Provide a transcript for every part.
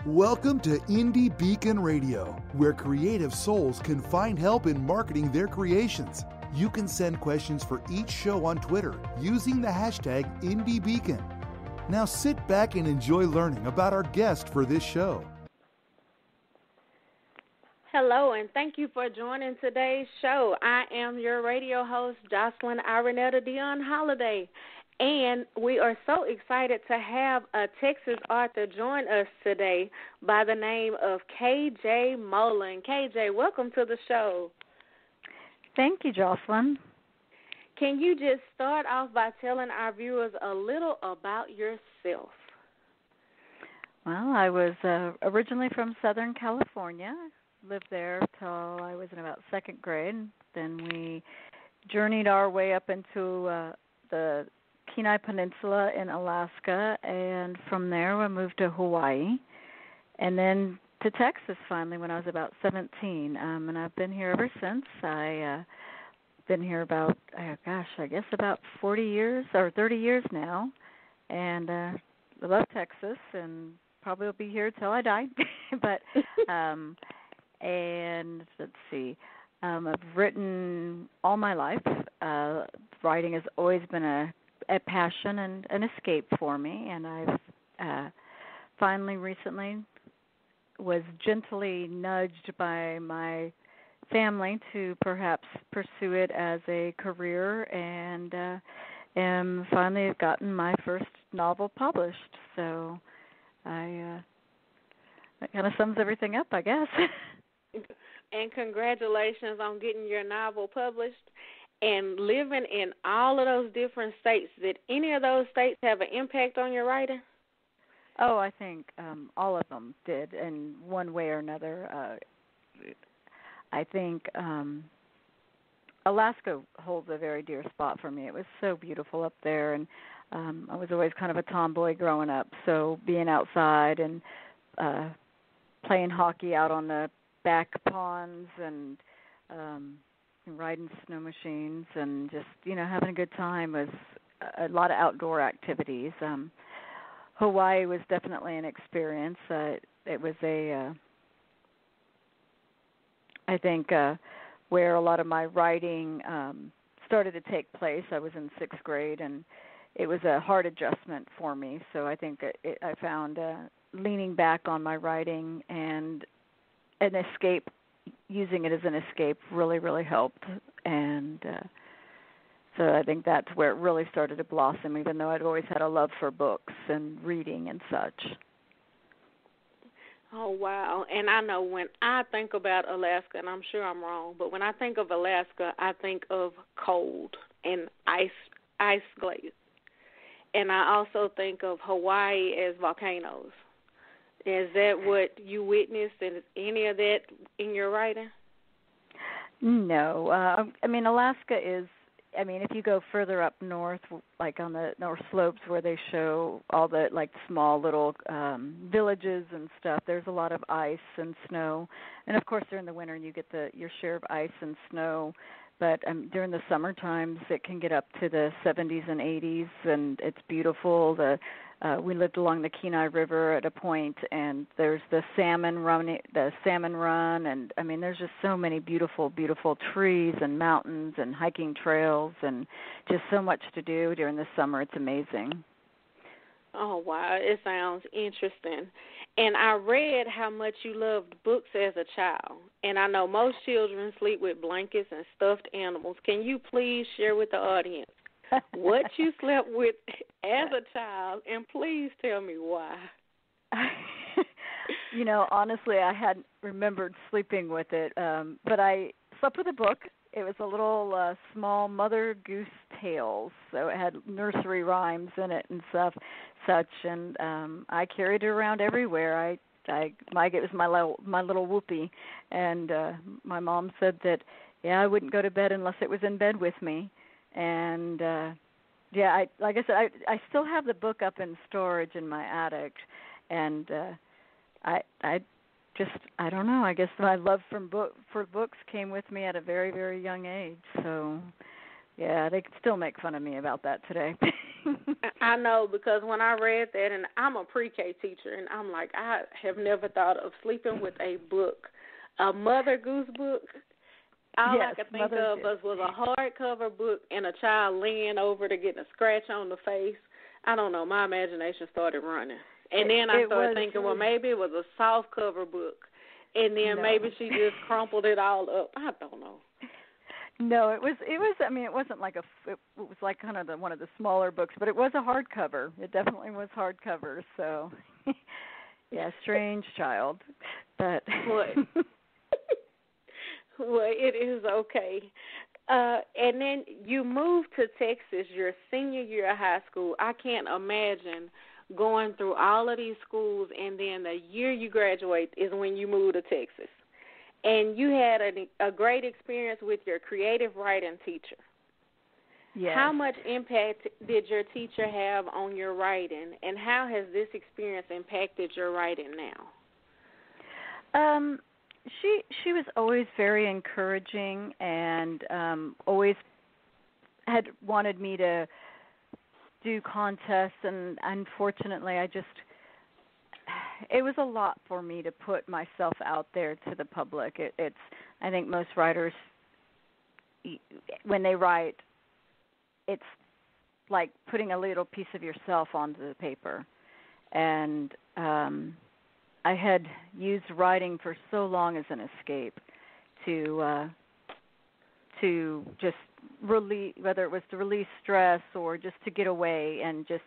Welcome to Indie Beacon Radio, where creative souls can find help in marketing their creations. You can send questions for each show on Twitter using the hashtag IndieBeacon. Now sit back and enjoy learning about our guest for this show. Hello, and thank you for joining today's show. I am your radio host, Jocelyn Irenetta Dion Holiday, and we are so excited to have a Texas author join us today by the name of kj-moullen. KJ, welcome to the show. Thank you, Jocelyn. Can you just start off by telling our viewers a little about yourself? Well, I was originally from Southern California. Lived there till I was in about second grade. Then we journeyed our way up into the Kenai Peninsula in Alaska, and from there we moved to Hawaii, and then to Texas finally when I was about 17. And I've been here ever since. I've been here about, I guess about 40 years or 30 years now, and I love Texas and probably will be here till I die. But and let's see, I've written all my life. Writing has always been a passion and an escape for me, and I've finally recently was gently nudged by my family to perhaps pursue it as a career, and finally have gotten my first novel published. So that kind of sums everything up, I guess. And congratulations on getting your novel published and living in all of those different states. Did any of those states have an impact on your writing? Oh, I think all of them did in one way or another. I think Alaska holds a very dear spot for me. It was so beautiful up there, and I was always kind of a tomboy growing up, so being outside and playing hockey out on the back ponds and riding snow machines and just, having a good time was a lot of outdoor activities. Hawaii was definitely an experience. It was I think where a lot of my writing started to take place. I was in sixth grade, and it was a hard adjustment for me. So I think I found leaning back on my writing and an escape, using it as an escape, really, really helped. And so I think that's where it really started to blossom, even though I'd always had a love for books and reading and such. Oh, wow. And I know when I think about Alaska, and I'm sure I'm wrong, but when I think of Alaska, I think of cold and ice glaze. And I also think of Hawaii as volcanoes. Is that what you witnessed, and is any of that in your writing? No. Alaska is, if you go further up north, like on the north slopes where they show all the, small little villages and stuff, there's a lot of ice and snow. And, of course, during the winter you get your share of ice and snow. But during the summer times it can get up to the 70s and 80s, and it's beautiful. We lived along the Kenai River at a point, and there's the salmon run, and there's just so many beautiful, beautiful trees and mountains and hiking trails, and just so much to do during the summer. It's amazing. Oh, wow, it sounds interesting. And I read how much you loved books as a child, and I know most children sleep with blankets and stuffed animals. Can you please share with the audience what you slept with as a child, and please tell me why? Honestly, I hadn't remembered sleeping with it, but I slept with a book. It was a little small Mother Goose tales, so it had nursery rhymes in it and such, and I carried it around everywhere. It was my little whoopee, and my mom said that, I wouldn't go to bed unless it was in bed with me. And like I said, I still have the book up in storage in my attic, and I don't know. I guess my love for books came with me at a very, very young age. So Yeah, they can still make fun of me about that today. I know, because when I read that, and I'm a pre-K teacher, and I'm like, I have never thought of sleeping with a book, a Mother Goose book. All yes, I could think of was a hardcover book and a child leaning over to get a scratch on the face. I don't know. My imagination started running. And then I started thinking, well, maybe it was a soft cover book. And then maybe she just crumpled it all up. I don't know. No, it was. I mean, it wasn't like it was like kind of one of the smaller books, but it was a hardcover. It definitely was hardcover. So, yeah, strange child, but. Well, it is okay. And then you moved to Texas your senior year of high school. I can't imagine going through all of these schools, and then the year you graduate is when you move to Texas. And you had a great experience with your creative writing teacher. Yes. How much impact did your teacher have on your writing, and how has this experience impacted your writing now? She was always very encouraging, and always had wanted me to do contests, and unfortunately it was a lot for me to put myself out there to the public. It's I think most writers, when they write, it's like putting a little piece of yourself onto the paper. And I had used writing for so long as an escape to just release, whether it was to release stress or just to get away and just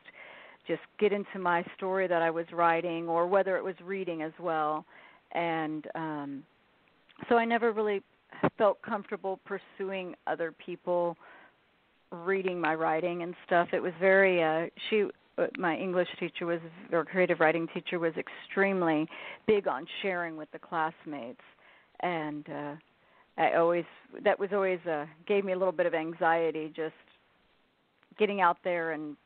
get into my story that I was writing, or whether it was reading as well. And so I never really felt comfortable pursuing other people reading my writing and stuff. It was very my English teacher or creative writing teacher was extremely big on sharing with the classmates, and that was always gave me a little bit of anxiety, just getting out there and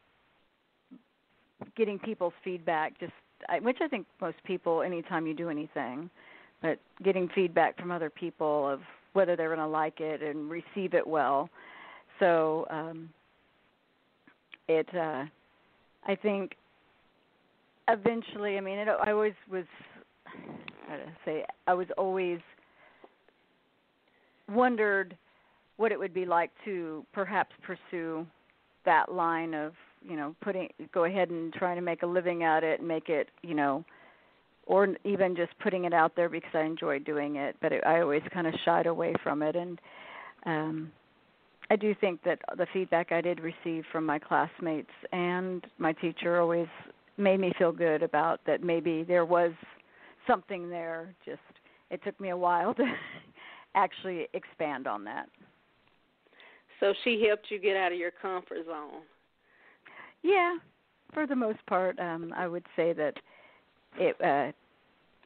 getting people's feedback, which I think most people, anytime you do anything, but getting feedback from other people of whether they're going to like it and receive it well. So I think eventually, I mean, I always was, I was always wondered what it would be like to perhaps pursue that line of, go ahead and trying to make a living at it and make it, or even just putting it out there because I enjoyed doing it. But I always kind of shied away from it. And I do think that the feedback I did receive from my classmates and my teacher always made me feel good about that maybe there was something there. Just it took me a while to actually expand on that. So she helped you get out of your comfort zone. Yeah, for the most part, I would say that I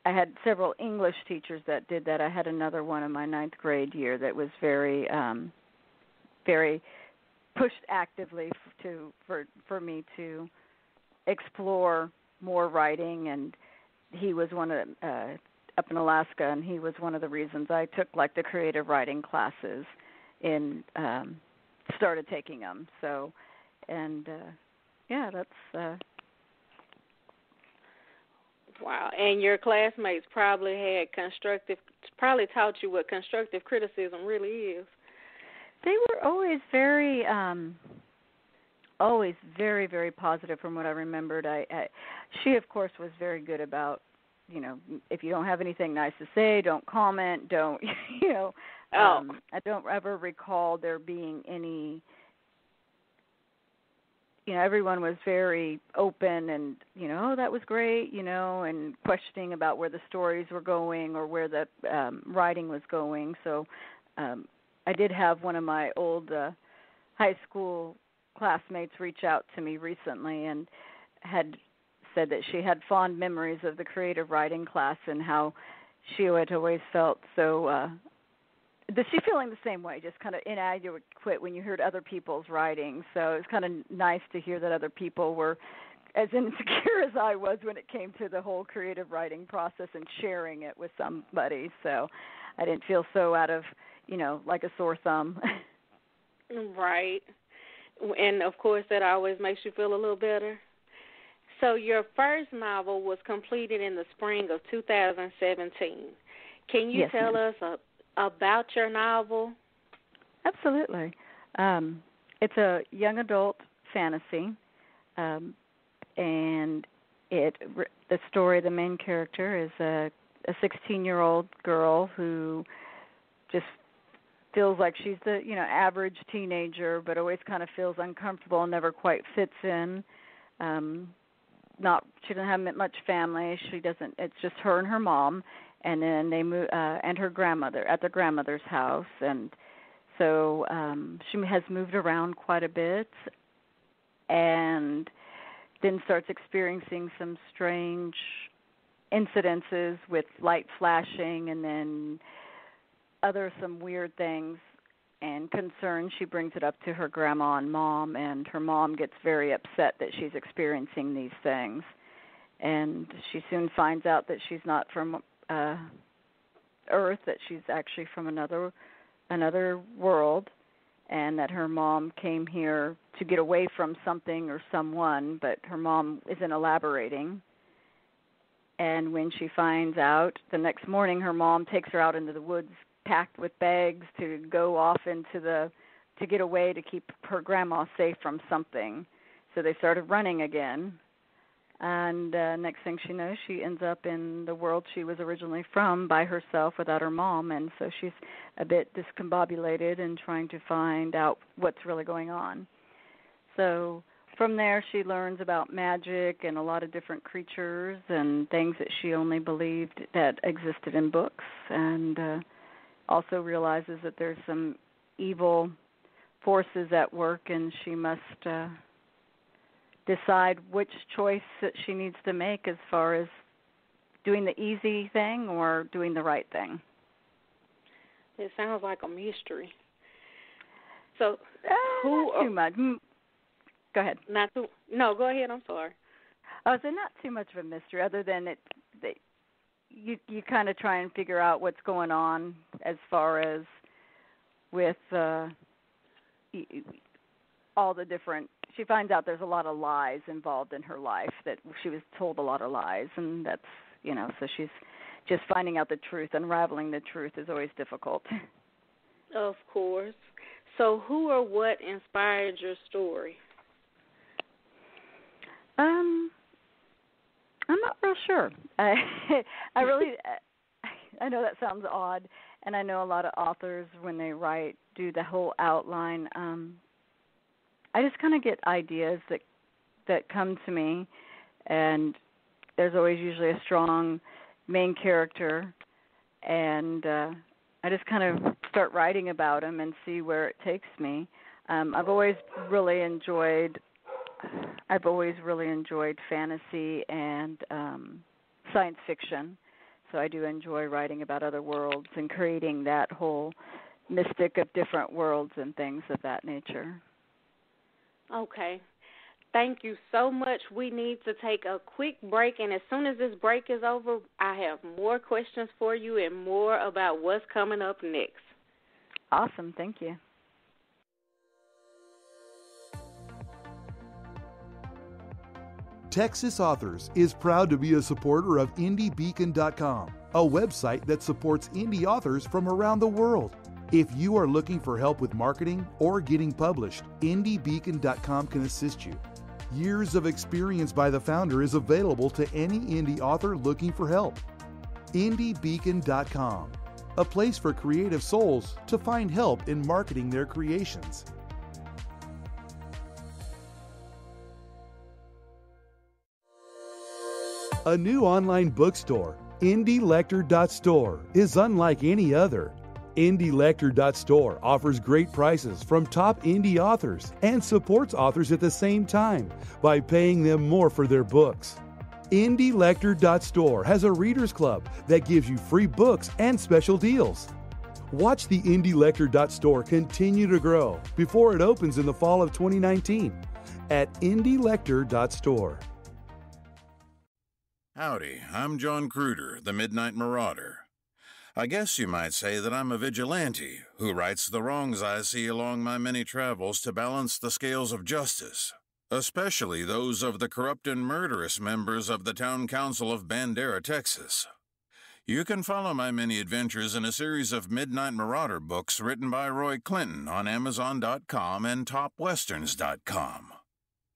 had several English teachers that did that. I had another one in my 9th grade year that was very, very pushed actively for me to explore more writing, and he was one of up in Alaska, and he was one of the reasons I took like the creative writing classes and started taking them. So, and yeah, that's wow. And your classmates probably probably taught you what constructive criticism really is. They were always very, very positive from what I remembered. She, of course, was very good about, if you don't have anything nice to say, don't comment, don't, I don't ever recall there being any, everyone was very open and, oh, that was great, and questioning about where the stories were going or where the writing was going. So I did have one of my old high school classmates reach out to me recently and had said that she had fond memories of the creative writing class and how she had always felt so does she feeling the same way, just kind of inadequate when you heard other people's writing. So it was kind of nice to hear that other people were as insecure as I was when it came to the whole creative writing process and sharing it with somebody. So I didn't feel so out of, like a sore thumb. Right. And, of course, that always makes you feel a little better. So your first novel was completed in the spring of 2017. Can you tell us about your novel? Absolutely. It's a young adult fantasy, and the story, the main character is a 16-year-old girl who just feels like she's the average teenager, but always kind of feels uncomfortable and never quite fits in. She doesn't have much family. It's just her and her mom, and then they move and her grandmother at their grandmother's house, and so she has moved around quite a bit, and then starts experiencing some strange incidences with light flashing, and then some weird things and concerns. She brings it up to her grandma and mom, and her mom gets very upset that she's experiencing these things. And she soon finds out that she's not from Earth, that she's actually from another world, and that her mom came here to get away from something or someone, but her mom isn't elaborating. And when she finds out, the next morning her mom takes her out into the woods packed with bags to go off to get away to keep her grandma safe from something. So they started running again. And next thing she knows, she ends up in the world she was originally from by herself without her mom. And so she's a bit discombobulated and trying to find out what's really going on. So from there, she learns about magic and a lot of different creatures and things that she only believed that existed in books, and also realizes that there's some evil forces at work, and she must decide which choice that she needs to make as far as doing the easy thing or doing the right thing. It sounds like a mystery. So, not too much. Go ahead. No, go ahead. I'm sorry. Oh, so not too much of a mystery, other than you kind of try and figure out what's going on as far as with all the different. She finds out there's a lot of lies involved in her life, that she was told a lot of lies, and that's so she's just finding out the truth. Unraveling the truth is always difficult. Of course. So, who or what inspired your story? I'm not real sure. I know that sounds odd, and I know a lot of authors, when they write, do the whole outline. I just kind of get ideas that come to me, and there's always usually a strong main character, and I just kind of start writing about him and see where it takes me. I've always really enjoyed fantasy and science fiction, so I do enjoy writing about other worlds and creating that whole mystic of different worlds and things of that nature. Okay. Thank you so much. We need to take a quick break, and as soon as this break is over, I have more questions for you and more about what's coming up next. Awesome. Thank you. Texas Authors is proud to be a supporter of IndieBeacon.com, a website that supports indie authors from around the world. If you are looking for help with marketing or getting published, IndieBeacon.com can assist you. Years of experience by the founder is available to any indie author looking for help. IndieBeacon.com, a place for creative souls to find help in marketing their creations. A new online bookstore, IndieLector.store, is unlike any other. IndieLector.store offers great prices from top indie authors and supports authors at the same time by paying them more for their books. IndieLector.store has a readers club that gives you free books and special deals. Watch the IndieLector.store continue to grow before it opens in the fall of 2019 at IndieLector.store. Howdy, I'm John Cruder, the Midnight Marauder. I guess you might say that I'm a vigilante who rights the wrongs I see along my many travels to balance the scales of justice, especially those of the corrupt and murderous members of the Town Council of Bandera, Texas. You can follow my many adventures in a series of Midnight Marauder books written by Roy Clinton on Amazon.com and TopWesterns.com.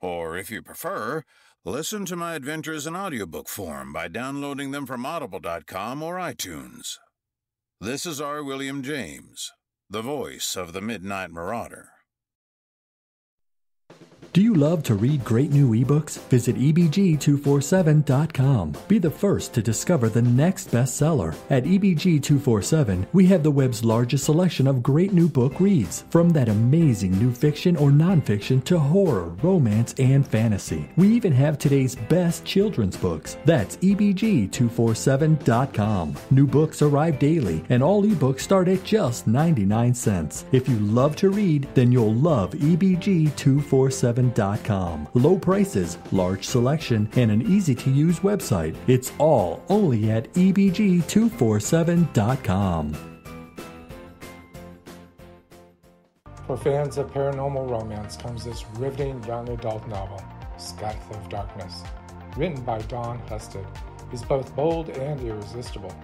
Or, if you prefer, listen to my adventures in audiobook form by downloading them from Audible.com or iTunes. This is R. William James, the voice of the Midnight Marauder. Do you love to read great new ebooks? Visit EBG247.com. Be the first to discover the next bestseller. At EBG247, we have the web's largest selection of great new book reads, from that amazing new fiction or nonfiction to horror, romance, and fantasy. We even have today's best children's books. That's EBG247.com. New books arrive daily, and all ebooks start at just 99 cents. If you love to read, then you'll love EBG247.com. Low prices, large selection, and an easy-to-use website. It's all only at EBG247.com. For fans of paranormal romance comes this riveting young adult novel, Scythe of Darkness. Written by Dawn Husted, is both bold and irresistible.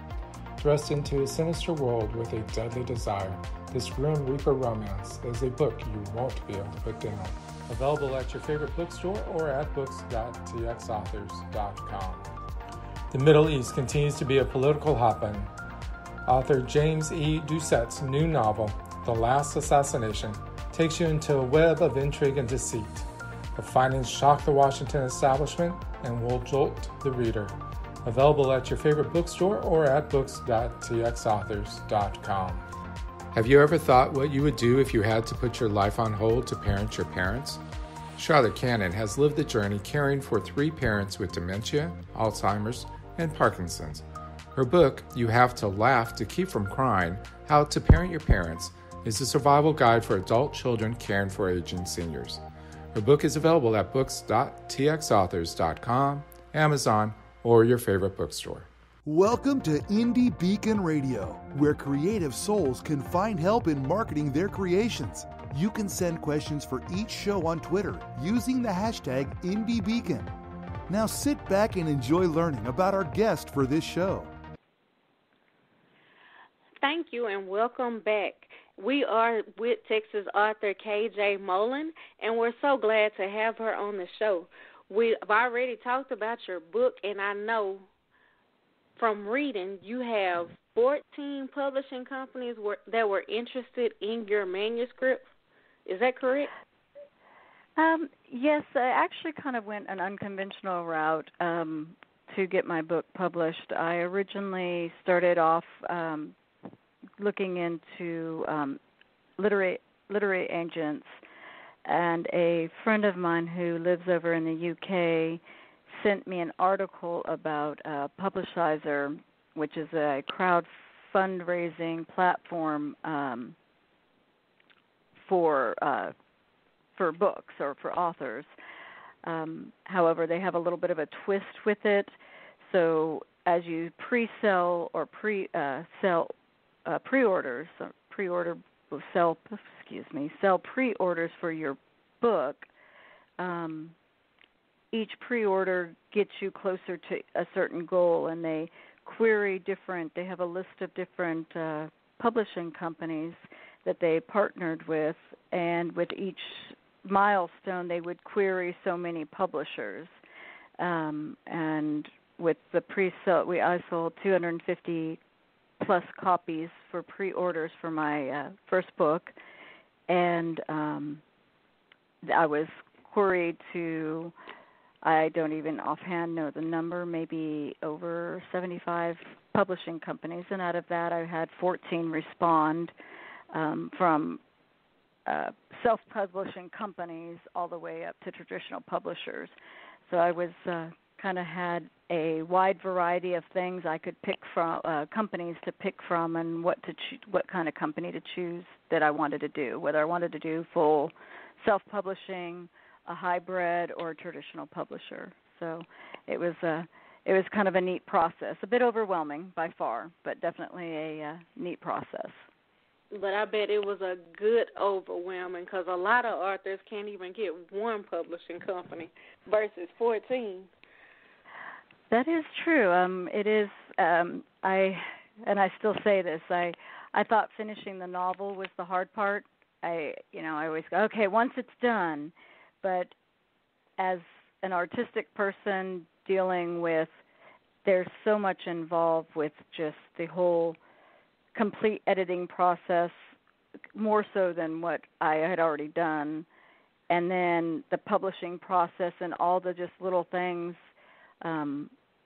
Thrust into a sinister world with a deadly desire, this Grim Reaper romance is a book you won't be able to put down. Available at your favorite bookstore or at books.txauthors.com. The Middle East continues to be a political hotbed. Author James E. Doucette's new novel, The Last Assassination, takes you into a web of intrigue and deceit. The findings shock the Washington establishment and will jolt the reader. Available at your favorite bookstore or at books.txauthors.com. Have you ever thought what you would do if you had to put your life on hold to parent your parents? Charlotte Cannon has lived the journey caring for 3 parents with dementia, Alzheimer's, and Parkinson's. Her book, You Have to Laugh to Keep from Crying, How to Parent Your Parents, is a survival guide for adult children caring for aging seniors. Her book is available at books.txauthors.com, Amazon, or your favorite bookstore. Welcome to Indie Beacon Radio, where creative souls can find help in marketing their creations. You can send questions for each show on Twitter using the hashtag IndieBeacon. Now sit back and enjoy learning about our guest for this show. Thank you and welcome back. We are with Texas author kj-moullen, and we're so glad to have her on the show. We've already talked about your book, and I know from reading, you have 14 publishing companies that were interested in your manuscript. Is that correct? Yes, I actually kind of went an unconventional route to get my book published. I originally started off looking into literary agents, and a friend of mine who lives over in the UK sent me an article about Publishizer, which is a crowd fundraising platform for books or for authors. However, they have a little bit of a twist with it. So as you pre-sell or sell pre-orders for your book, each pre-order gets you closer to a certain goal, and they have a list of different publishing companies that they partnered with, and with each milestone they would query so many publishers. And with the pre-sale, I sold 250 plus copies for pre-orders for my first book, and I was queried to, I don't even offhand know the number, maybe over 75 publishing companies, and out of that I had 14 respond from self-publishing companies all the way up to traditional publishers. So I was kind of had a wide variety of things I could pick from, companies to pick from, and what kind of company to choose that I wanted to do, whether I wanted to do full self-publishing, a hybrid, or a traditional publisher. So it was was kind of a neat process. A bit overwhelming by far, but definitely a neat process. But I bet it was a good overwhelming because a lot of authors can't even get one publishing company versus 14. That is true. It is. I still say this. I thought finishing the novel was the hard part. I always go, okay, once it's done. But as an artistic person dealing with, there's so much involved with just the whole complete editing process, more so than what I had already done, and then the publishing process and all the just little things,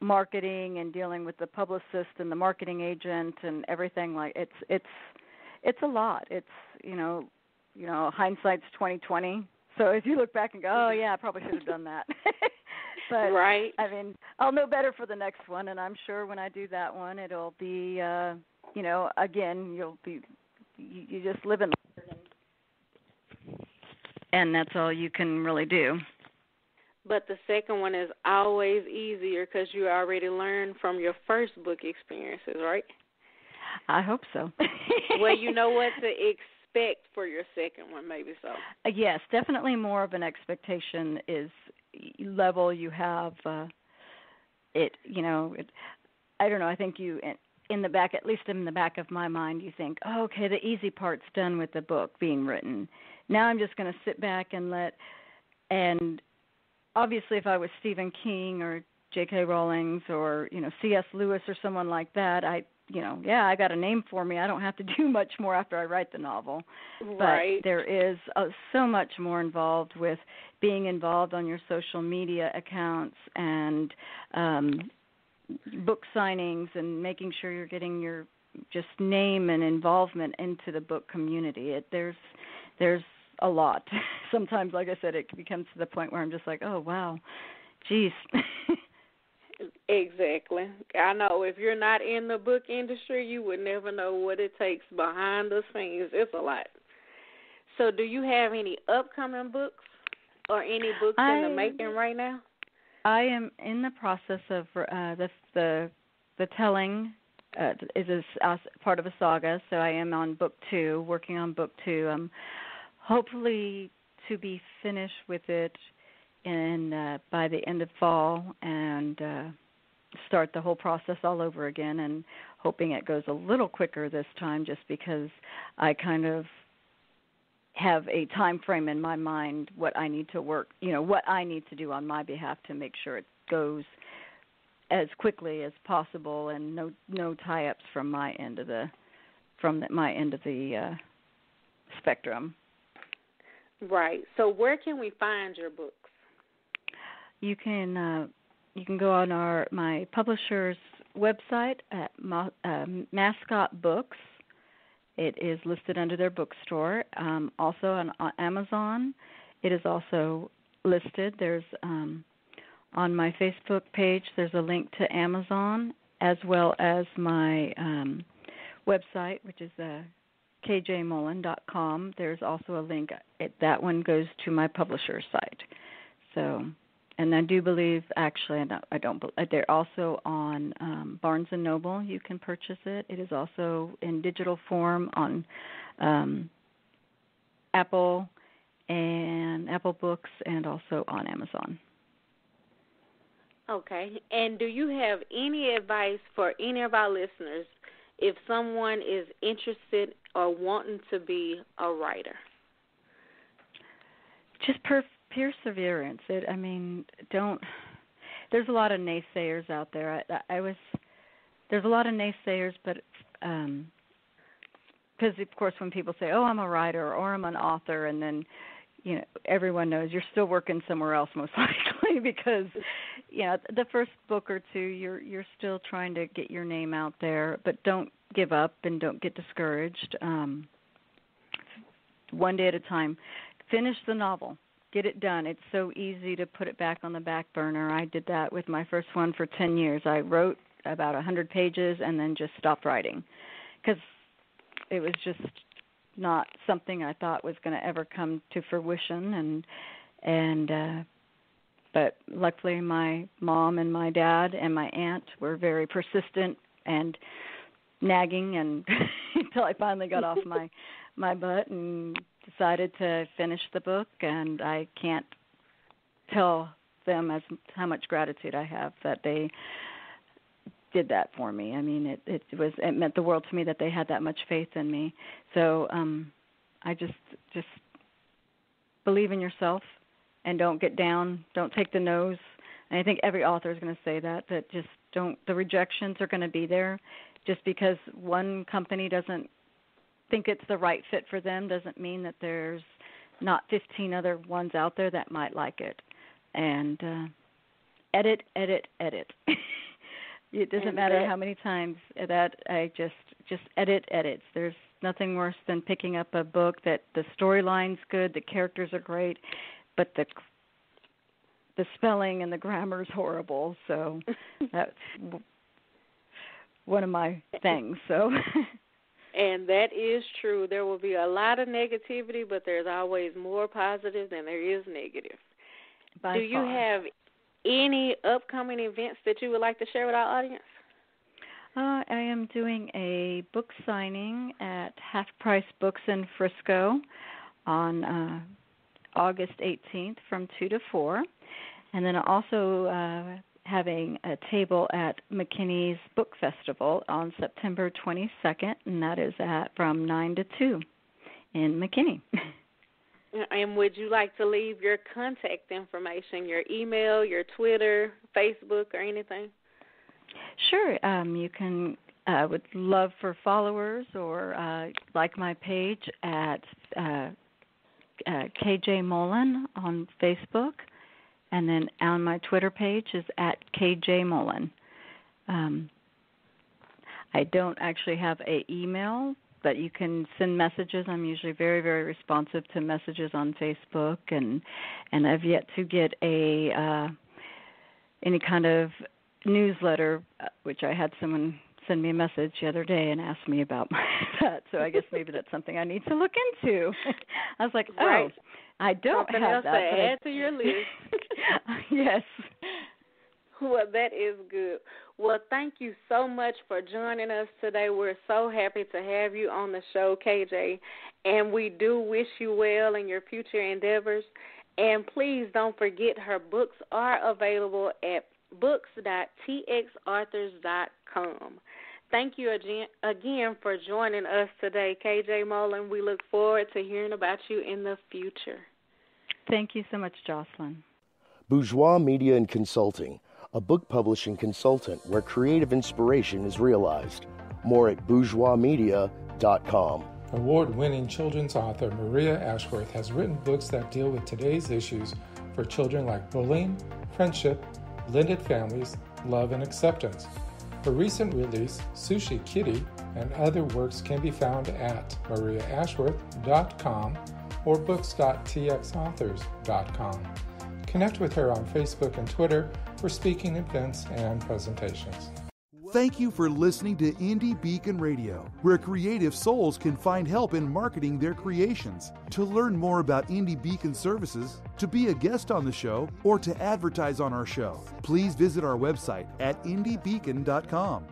marketing and dealing with the publicist and the marketing agent and everything. Like it's a lot. It's hindsight's 20/20. So if you look back and go, oh yeah, I probably should have done that. But right. I mean, I'll know better for the next one, and I'm sure when I do that one, it'll be. Again, you just live in life, and that's all you can really do. But the second one is always easier because you already learned from your first book experiences, right? I hope so. Well, you know what to expect for your second one, maybe so. Yes, definitely more of an expectation is level you have. I don't know. I think you. In the back, at least in the back of my mind, you think, oh, okay, the easy part's done with the book being written. Now I'm just going to sit back and obviously if I was Stephen King or J.K. Rowling or, C.S. Lewis or someone like that, I got a name for me. I don't have to do much more after I write the novel. Right. But there is so much more involved with being involved on your social media accounts and book signings and making sure you're getting your just name and involvement into the book community. There's a lot. Sometimes, like I said, it becomes to the point where I'm just like, oh, wow, geez. Exactly. I know if you're not in the book industry, you would never know what it takes behind the scenes. It's a lot. So do you have any upcoming books or any books in the making right now? I am in the process of the telling is part of a saga, so I am on book 2, working on book 2. Hopefully to be finished with it by the end of fall and start the whole process all over again, and hoping it goes a little quicker this time just because I kind of have a time frame in my mind what I need to work, what I need to do on my behalf to make sure it goes as quickly as possible and no tie-ups from my end of the spectrum. Right. So where can we find your books? You can go on my publisher's website at Mascot Books. It is listed under their bookstore. Also on Amazon, it is also listed. There's on my Facebook page, there's a link to Amazon as well as my website, which is kj-moullen.com. There's also a link. That one goes to my publisher's site. So, and I do believe, actually, they're also on Barnes & Noble. You can purchase it. It is also in digital form on Apple Books and also on Amazon. Okay. And do you have any advice for any of our listeners if someone is interested or wanting to be a writer? Just perseverance. There's a lot of naysayers out there. There's a lot of naysayers, but because of course when people say, "Oh, I'm a writer" or "I'm an author," and then everyone knows you're still working somewhere else most likely because the first book or two you're still trying to get your name out there, but don't give up and don't get discouraged. One day at a time. Finish the novel. Get it done. It's so easy to put it back on the back burner. I did that with my first one for 10 years. I wrote about 100 pages and then just stopped writing because it was just not something I thought was going to ever come to fruition. And But luckily my mom and my dad and my aunt were very persistent and nagging and until I finally got off my butt and decided to finish the book, and I can't tell them how much gratitude I have that they did that for me. I mean, it meant the world to me that they had that much faith in me. So I just believe in yourself and don't get down, don't take the no's. And I think every author is going to say that just don't, the rejections are going to be there. Just because one company doesn't think it's the right fit for them doesn't mean that there's not 15 other ones out there that might like it. And edit. It doesn't matter how many times that I just edit. There's nothing worse than picking up a book that the storyline's good, the characters are great, but the spelling and the grammar is horrible. So that's one of my things. So. And that is true. There will be a lot of negativity, but there's always more positive than there is negative. Do you have any upcoming events that you would like to share with our audience? I am doing a book signing at Half Price Books in Frisco on August 18th from 2 to 4. And then also having a table at McKinney's Book Festival on September 22nd, and that is from 9 to 2 in McKinney. And would you like to leave your contact information, your email, your Twitter, Facebook, or anything? Sure. You can, would love for followers or like my page at kj-moullen on Facebook. And then on my Twitter page is at kj-moullen. I don't actually have an email, but you can send messages. I'm usually very, very responsive to messages on Facebook, and I've yet to get any kind of newsletter, which I had someone send me a message the other day and ask me about that. So I guess maybe that's something I need to look into. I was like, right. I don't something have else that. To add to your list. Yes. Well, that is good. Well, thank you so much for joining us today. We're so happy to have you on the show, KJ, and we do wish you well in your future endeavors. And please don't forget her books are available at books.txauthors.com. Thank you again for joining us today, kj-moullen. We look forward to hearing about you in the future. Thank you so much, Jocelyn. Bourgeois Media and Consulting, a book publishing consultant where creative inspiration is realized. More at bourgeoismedia.com. Award-winning children's author Maria Ashworth has written books that deal with today's issues for children like bullying, friendship, blended families, love, and acceptance. Her recent release, Sushi Kitty, and other works can be found at mariaashworth.com or books.txauthors.com. Connect with her on Facebook and Twitter for speaking events and presentations. Thank you for listening to Indie Beacon Radio, where creative souls can find help in marketing their creations. To learn more about Indie Beacon services, to be a guest on the show, or to advertise on our show, please visit our website at indiebeacon.com.